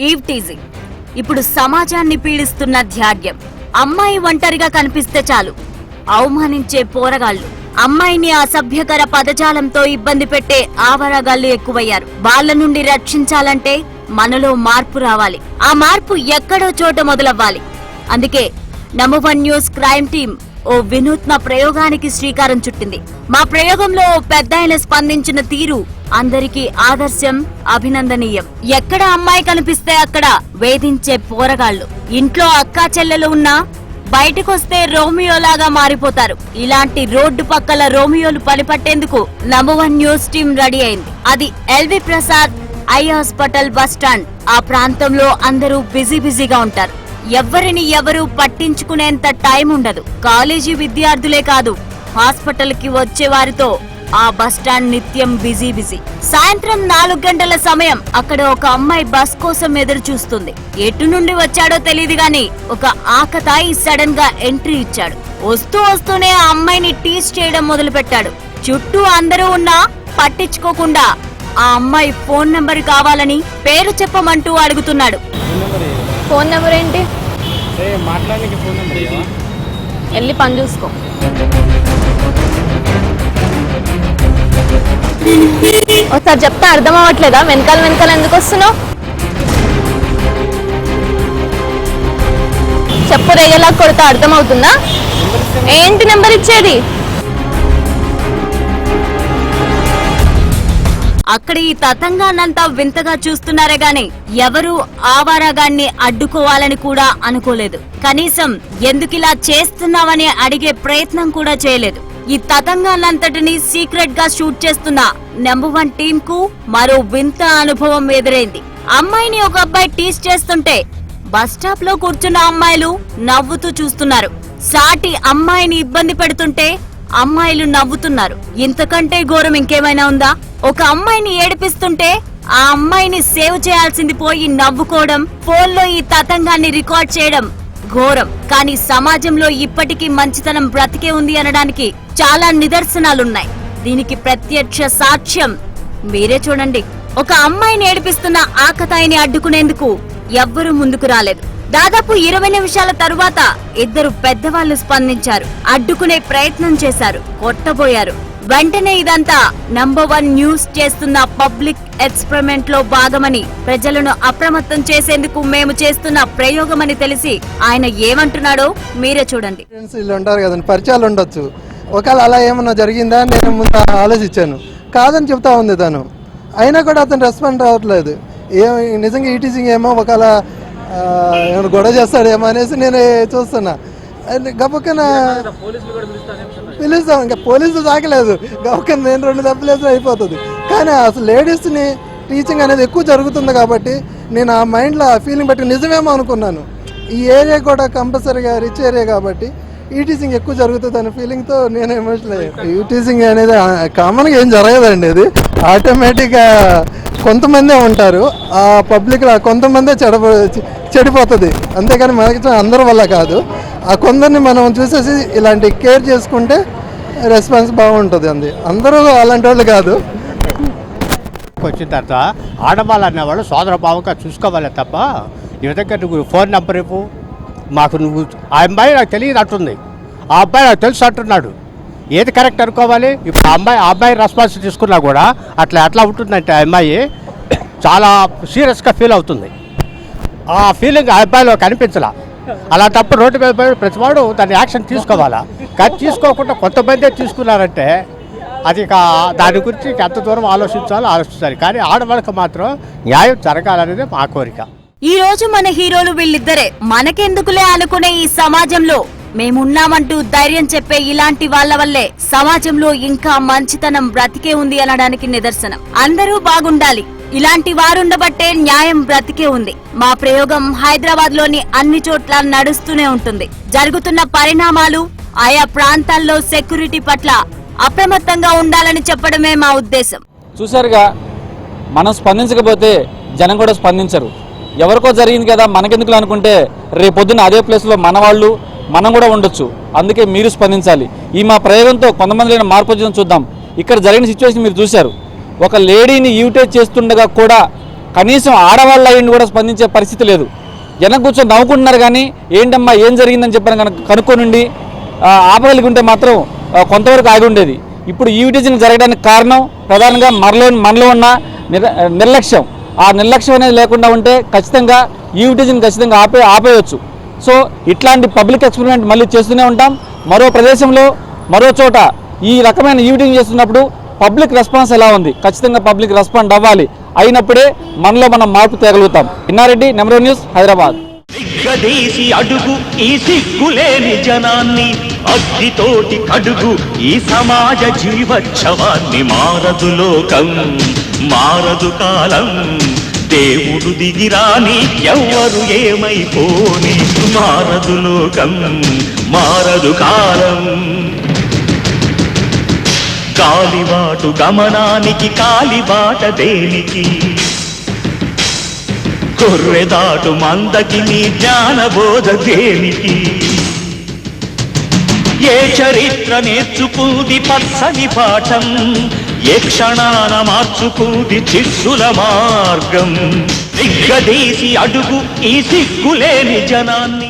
Eve teasing ఇప్పుడు సమాజాన్ని పీడిస్తున్న ధ్యాడ్యం. అమ్మాయి ఒంటరిగా కనిపిస్తే చాలు అవమానించే పోరగాళ్లు, అమ్మాయిని అసభ్యకర పదజాలంతో ఇబ్బంది పెట్టే ఆవరగాళ్లు ఎక్కువయ్యారు. వాళ్ళ నుండి రక్షించాలంటే మనలో మార్పు రావాలి. ఆ మార్పు ఎక్కడో చోట మొదలవ్వాలి. అందుకే #1 న్యూస్ క్రైమ్ టీం ఓ వినూత్న ప్రయోగానికి శ్రీకారం చుట్టింది. మా ప్రయోగంలో ఓ పెద్దాయన స్పందించిన తీరు అందరికీ ఆదర్శం, అభినందనీయం. ఎక్కడ అమ్మాయి కనిపిస్తే అక్కడ వేధించే పోరగాళ్లు. ఇంట్లో అక్కా చెల్లెలు ఉన్నా బయటకొస్తే రోమియోలాగా మారిపోతారు. ఇలాంటి రోడ్డు పక్కల రోమియోలు పనిపట్టేందుకు #1 న్యూస్ టీం రెడీ అయింది. అది LV Prasad eye hospital bus stand. ఆ ప్రాంతంలో అందరూ బిజీగా ఉంటారు. ఎవరిని ఎవరు పట్టించుకునేంత టైం ఉండదు. కాలేజీ విద్యార్థులే కాదు, హాస్పిటల్ కి వచ్చే వారితో ఆ బస్టాండ్ నిత్యం బిజీ. సాయంత్రం 4 గంటల సమయం. అక్కడ ఒక అమ్మాయి బస్ కోసం ఎదురు చూస్తుంది. ఎటు నుండి వచ్చాడో తెలియదు గాని ఒక ఆకతాయి సడన్ గా ఎంట్రీ ఇచ్చాడు. వస్తూనే ఆ అమ్మాయిని టీజ్ చేయడం మొదలు పెట్టాడు. చుట్టూ అందరూ ఉన్నా పట్టించుకోకుండా ఆ అమ్మాయి ఫోన్ నెంబర్ కావాలని పేరు చెప్పమంటూ అడుగుతున్నాడు. ఫోన్ నెంబర్ ఏంటి? వెళ్ళి పని చూసుకో. ఒకసారి చెప్తే అర్థం అవ్వట్లేదా? వెనకాల ఎందుకు వస్తున్నావు? చెప్పు, రేగేలా కొడతా అర్థం అవుతుందా? ఏంటి నెంబర్ ఇచ్చేది? అక్కడ ఈ తతంగాన్నంతా వింతగా చూస్తున్నారే గాని ఎవరూ ఆవారాగాన్ని అడ్డుకోవాలని కూడా అనుకోలేదు. కనీసం ఎందుకిలా చేస్తున్నావని అడిగే ప్రయత్నం కూడా చేయలేదు. ఈ తతంగాన్నంతటిని సీక్రెట్ గా షూట్ చేస్తున్న #1 టీం కు మరో వింత అనుభవం ఎదురైంది. అమ్మాయిని ఒక అబ్బాయి టీజ్ చేస్తుంటే బస్ స్టాప్ లో కూర్చున్న అమ్మాయిలు నవ్వుతూ చూస్తున్నారు. సాటి అమ్మాయిని ఇబ్బంది పెడుతుంటే అమ్మాయిలు నవ్వుతున్నారు. ఇంతకంటే ఘోరం ఇంకేమైనా ఉందా? ఒక అమ్మాయిని ఏడిపిస్తుంటే ఆ అమ్మాయిని సేవ్ చేయాల్సింది పోయి నవ్వుకోవడం, ఫోన్లో ఈ తతంగాన్ని రికార్డ్ చేయడం ఘోరం. కానీ సమాజంలో ఇప్పటికీ మంచితనం బ్రతికే ఉంది అనడానికి చాలా నిదర్శనాలున్నాయి. దీనికి ప్రత్యక్ష సాక్ష్యం మీరే చూడండి. ఒక అమ్మాయిని ఏడిపిస్తున్న ఆకతాయిని అడ్డుకునేందుకు ఎవ్వరూ ముందుకు రాలేదు. దాదాపు 20 నిమిషాల తరువాత ఇద్దరు పెద్దవాళ్లు స్పందించారు. అడ్డుకునే ప్రయత్నం చేశారు, కొట్టబోయారు. వెంటనే ఇదంతా #1 న్యూస్ చేస్తున్న పబ్లిక్ ఎక్స్పెరిమెంట్ లో భాగమని, ప్రజలను అప్రమత్తం చేసేందుకు మేము చేస్తున్న ప్రయోగమని తెలిసి ఆయన ఏమంటున్నాడో మీరే చూడండి. ఉంటారు కదండి, పరిచయాలు ఉండొచ్చు. ఒకవేళ అలా ఏమన్నా జరిగిందా నేను ముందు ఆలోచించాను. కాదని చెప్తా ఉంది తను. అయినా కూడా అతను రెస్పాండ్ అవ్వట్లేదు. నిజంగా ఈటీజింగ్ ఏమో ఒకవేళ ఏమైనా గొడవ చేస్తాడేమో అనేసి నేను చూస్తున్నా. గబక్కన పిలుస్తాం, ఇంకా పోలీసులు తాకలేదు. గబక్కన నేను 2 దెబ్బలు వేసిన అయిపోతుంది. కానీ అసలు లేడీస్ని టీచింగ్ అనేది ఎక్కువ జరుగుతుంది కాబట్టి నేను ఆ మైండ్లో ఆ ఫీలింగ్ బట్టి నిజమేమో అనుకున్నాను. ఈ ఏరియా కూడా కంపల్సరీగా రిచ్ ఏరియా కాబట్టి ఈ టీచింగ్ ఎక్కువ జరుగుతుంది అనే ఫీలింగ్తో నేను ఎమోషనల్ అయ్యాను. ఈ టీచింగ్ అనేది కామన్గా ఏం జరగదండి. ఇది ఆటోమేటిక్గా కొంతమందే ఉంటారు, ఆ పబ్లిక్లో కొంతమందే చెడిపోతుంది. అంతేకాని మనకి అందరి వల్ల కాదు. ఆ కొందరిని మనం చూసేసి ఇలాంటి కేర్ చేసుకుంటే రెస్పాన్స్ బాగుంటుంది. అందరూ అలాంటి వాళ్ళు కాదు. వచ్చిన తర్వాత ఆడవాళ్ళు అనేవాళ్ళు సోదర భావంగా చూసుకోవాలి తప్ప నీ దగ్గర నువ్వు ఫోన్ నెంబర్ ఇవ్వు మాకు, నువ్వు ఆ అమ్మాయి నాకు తెలియదు అంటుంది, ఆ అబ్బాయి నాకు తెలుసు అంటున్నాడు. ఏది కరెక్ట్ అనుకోవాలి? ఇప్పుడు ఆ అబ్బాయి రెస్పాన్స్ తీసుకున్నా కూడా అట్లా ఉంటుందంటే ఆ అమ్మాయి చాలా సీరియస్గా ఫీల్ అవుతుంది. ఆ ఫీలింగ్ ఆ అబ్బాయిలో కనిపించాల. అలాంటప్పుడు రోడ్డు మీద ప్రతివాడు దాన్ని యాక్షన్ తీసుకోవాలా. కానీ తీసుకోకుండా కొంతమందే తీసుకున్నారంటే అది దాని గురించి ఎంత దూరం ఆలోచించాలి. కానీ ఆడవాళ్ళకి మాత్రం న్యాయం జరగాలనేది మా కోరిక. ఈ రోజు మన హీరోలు వీళ్ళిద్దరే. మనకెందుకులే అనుకునే ఈ సమాజంలో మేమున్నామంటూ ధైర్యం చెప్పే ఇలాంటి వాళ్ల వల్లే సమాజంలో ఇంకా మంచితనం బ్రతికే ఉంది అనడానికి నిదర్శనం. అందరూ బాగుండాలి. ఇలాంటి వారుండబట్టే న్యాయం బ్రతికే ఉంది. మా ప్రయోగం హైదరాబాద్ లోని అన్ని చోట్ల నడుస్తూనే ఉంటుంది. జరుగుతున్న పరిణామాలు, ఆయా ప్రాంతాల్లో సెక్యూరిటీ పట్ల అప్రమత్తంగా ఉండాలని చెప్పడమే మా ఉద్దేశం. చూసారుగా, మనం స్పందించకపోతే జనం కూడా స్పందించరు. ఎవరికో జరిగింది కదా మనకెందుకు అనుకుంటే రేపొద్దున అదే ప్లేస్లో మన వాళ్ళు మనం కూడా ఉండొచ్చు. అందుకే మీరు స్పందించాలి. ఈ మా ప్రయోగంతో కొంతమంది మార్పు చూద్దాం. ఇక్కడ జరిగిన సిచ్యువేషన్ మీరు చూశారు. ఒక లేడీని యూటేజ్ చేస్తుండగా కూడా కనీసం ఆడవాళ్ళ అయ్యిండి కూడా స్పందించే పరిస్థితి లేదు. జనం కూర్చొని నవ్వుకుంటున్నారు కానీ ఏంటమ్మా ఏం జరిగిందని చెప్పని కనుక్కొనుండి ఆపగలిగి మాత్రం కొంతవరకు ఆగి ఉండేది. ఇప్పుడు ఈ విటిజన్ జరగడానికి కారణం ప్రధానంగా మనలో ఉన్న నిర్లక్ష్యం. ఆ నిర్లక్ష్యం అనేది లేకుండా ఉంటే ఖచ్చితంగా ఈ విటిజన్ ఖచ్చితంగా ఆపేయచ్చు. సో ఇట్లాంటి పబ్లిక్ ఎక్స్పెరిమెంట్ మళ్ళీ చేస్తూనే ఉంటాం. మరో ప్రదేశంలో మరో చోట ఈ రకమైన ఈవిటింగ్ చేస్తున్నప్పుడు పబ్లిక్ రెస్పాన్స్ ఎలా ఉంది, ఖచ్చితంగా పబ్లిక్ రెస్పాండ్ అవ్వాలి. అయినప్పుడే మనలో మనం మార్పు తేగలుగుతాం. Innareddy, number news, Hyderabad. దిగ్గదీసి అడుగు ఈ సిగ్గులేని జనాన్ని, అగ్గితోటి కడుగు ఈ సమాజ జీవోత్సవాన్ని. మారదు లోకం, మారదు కాలం, దేవుడు దిగిరాని ఎవ్వరు ఏమైపోని. మారదు లోకం, మారదు కాలం, కాలిబాటు గమనానికి కాలిబాట దేనికి, కొర్రెదాటు మందకి నీ జ్ఞానబోధ దేనికి. ఏ చరిత్ర నేర్చుకుంది పచ్చని పాఠం, ఏ క్షణాన మార్చుకుంది చిస్సుల మార్గం. దిగ్గదీసి అడుగు ఈ సిగ్గులేని జనాన్ని.